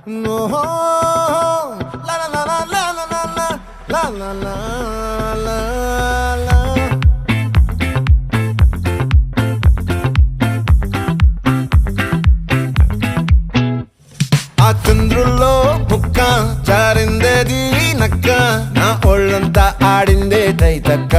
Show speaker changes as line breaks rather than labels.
ఓహో లా లా లా లా లా లా లా లా లా లా లా లా. ఆ చంద్రుల్లో బుక్క జారిందేది నక్క, నా ఒళ్ళంతా ఆడిందే తైతక్క.